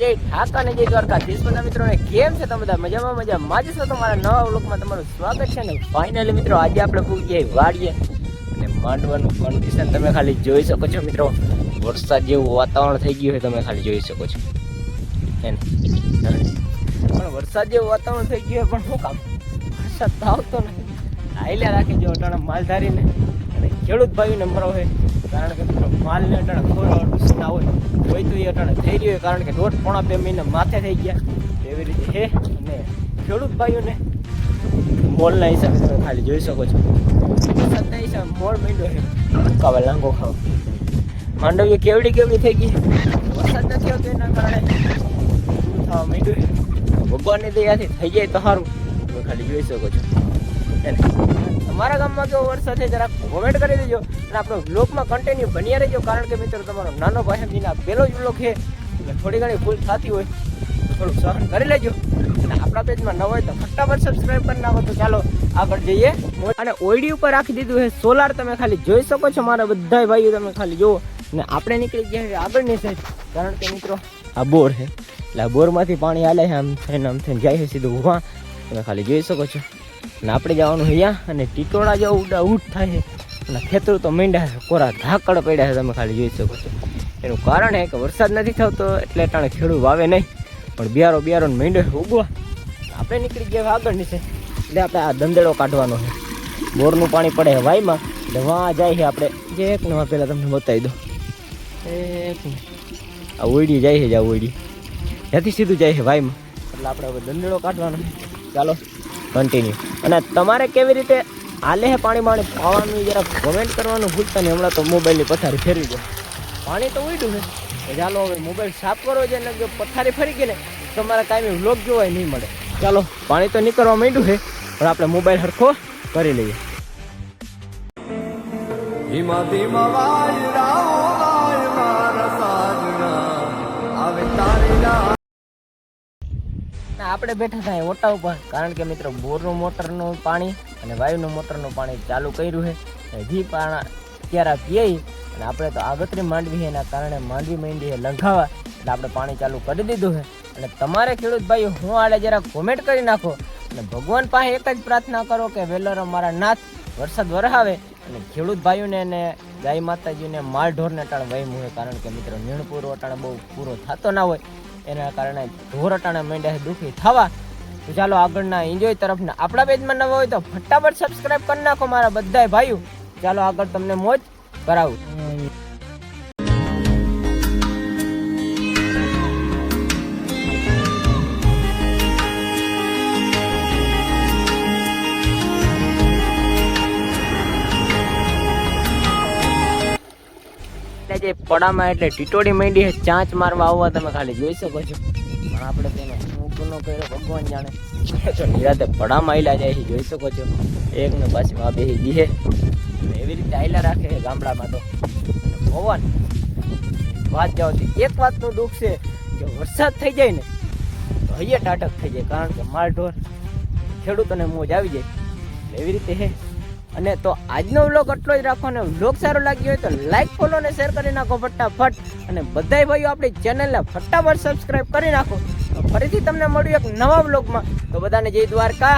જય ઠાકા ને જય દ્વારકાધીશ બધા મિત્રોને કેમ છે તમે બધા મજામાં જ છો? તમારા નવા વ્લોગમાં તમારું સ્વાગત છે ને ફાઇનલી મિત્રો આજે આપણે પૂરી ગયા વાડીએ અને માંડવાનું કન્ડિશન તમે ખાલી જોઈ શકો છો મિત્રો. વરસાદ જેવું વાતાવરણ થઈ ગયું છે તમે ખાલી જોઈ શકો છો. પણ વરસાદ જેવું વાતાવરણ થઈ ગયું પણ શું કામ વરસાદ તો આવતો નથી. આઈલા રાખી જો અટાણા માલધારીને અને ખેડૂત ભાઈઓને મરો છે કારણ કે મિત્રો માલને અટાણે ખોરવાનું ના હોય તો એ અટાણે થઈ રહ્યું હોય કારણ કે 1.5-2 મહિના માથે થઈ ગયા એવી રીતે છે. અને ખેડૂત ભાઈઓને મોલના હિસાબે તમે ખાલી જોઈ શકો છો. વરસાદના હિસાબે મોલ માંડ્યો છે કાવે લાંગો ખાવ માંડવીઓ કેવડી થઈ ગઈ. વરસાદ નથી આવતો એના કારણે થવા માંડ્યું. ભગવાનની દયાથી થઈ જાય તો સારું તમે ખાલી જોઈ શકો છો. તમારા ગામમાં કેવો વરસાદ છે જરા કોમેન્ટ કરી દેજો અને આપણો બ્લોગમાં કન્ટિન્યુ બન્યા રહેજો કારણ કે મિત્રો તમારો નાનો ભાઈ સમજીને પહેલો જ બ્લોગ છે એટલે થોડી ઘણી ભૂલ થતી હોય તો થોડુંક સહન કરી લેજો. અને આપણા પેજમાં ન હોય તો ફટાફટ સબસ્ક્રાઈબ કરી નાખો. તો ચાલો આગળ જઈએ. અને ઓઈડી ઉપર રાખી દીધું છે સોલાર તમે ખાલી જોઈ શકો છો મારા બધા ભાઈઓ તમે ખાલી જુઓ. અને આપણે નીકળી ગયા છે આગળની સાઈડ કારણ કે મિત્રો આ બોર છે એટલે આ બોરમાંથી પાણી હાલે છે આમ થઈને જાય છે સીધું ઉભા તમે ખાલી જોઈ શકો છો. અને આપણે જવાનું અહીંયા અને ટીટોળા જેવો ઉઠ થાય છે અને ખેતરો તો માંડ્યા છે કોરા ધાકડ પડ્યા છે તમે ખાલી જોઈ શકો છો. એનું કારણ છે કે વરસાદ નથી થતો એટલે ટાણે ખેડૂત વાવે નહીં પણ બિયારો માંડ્યો છે ઉગવા. આપણે નીકળી ગયા આગળની છે એટલે આપણે આ દંદેડો કાઢવાનો છે. બોરનું પાણી પડે છે વાયમાં એટલે વાં જાય છે આપણે જે એક નવા પહેલાં તમને બતાવી દો. આ ઓયડી જાય છે આ ઓયડી ત્યાંથી સીધું જાય છે વાયમાં એટલે આપણે હવે દંદેડો કાઢવાનો છે. ચાલો કન્ટિન્યુ. અને તમારે કેવી રીતે હાલે છે પાણી પાવાનું જરા કોમેન્ટ કરવાનું ભૂલતા નહીં. હમણાં તો મોબાઈલની પથારી ફેરવી દો પાણી તો ઉડ્યું છે. ચાલો હવે મોબાઈલ સાફ કરો છે ને જો પથારી ફરી ગઈ ને તમારે કાંઈ વ્લોગ જોવાય નહીં મળે. ચાલો પાણી તો નીકળવા માંડ્યું છે પણ આપણે મોબાઈલ હરખો કરી લઈએ. આપણે બેઠા થાય ઓટા ઉપર કારણ કે મિત્રો બોરનું મોટરનું પાણી અને વાયુનું મોટરનું પાણી ચાલુ કર્યું છે. હજી પાણા ત્યારે પીએ અને આપણે તો આગતરી માંડવી એના કારણે માંડવી માંડી લંઘાવા એટલે આપણે પાણી ચાલુ કરી દીધું છે. અને તમારે ખેડૂત ભાઈઓ હું આડે જરા કોમેન્ટ કરી નાખો અને ભગવાન પાસે એક જ પ્રાર્થના કરો કે વેલરો મારા નાથ વરસાદ વરસાવે અને ખેડૂત ભાઈઓને અને ગાય માતાજીને માલ ઢોરને અટાણે વહીમું હોય કારણ કે મિત્રો નીણ પૂરો અટાણે બહુ પૂરો થતો ના હોય એના કારણે ઢોર અટાણે માંડ્યા દુઃખી થવા. તો ચાલો આગળના એન્જોય તરફના આપણા પેજમાં નવા હોય તો ફટાફટ સબસ્ક્રાઈબ કરી નાખો મારા બધા ભાઈઓ. ચાલો આગળ તમને મોજ કરાવું. જે પડામાં એટલે ટીટોડી માંડી છે ચાંચ મારવા આવવા તમે ખાલી જોઈ શકો છો. પણ આપણે તેનો શું ગુનો કર્યો ભગવાન જાણે. તો નિરાતે પડામાં આયલા જાય છે જોઈ શકો છો. એકને પાછી આ બે દીહે એવી રીતે આયલા રાખે છે ગામડામાં. તો ભગવાન વાત જવાથી એક વાતનું દુઃખ છે કે વરસાદ થઈ જાય ને તો હૈયે ટાટક થઈ જાય કારણ કે માલ ઢોર ખેડૂતોને મોજ આવી જાય એવી રીતે છે. અને તો આજનો વ્લોગ આટલો જ રાખો. અને વ્લોગ સારો લાગ્યો હોય તો લાઈક ફોલો અને શેર કરી નાખો ફટાફટ. અને બધાય ભાઈઓ આપણી ચેનલને ફટાફટ સબસ્ક્રાઈબ કરી નાખો. ફરીથી તમને મળ્યું એક નવા વ્લોગમાં. તો બધાને જય દ્વારકા.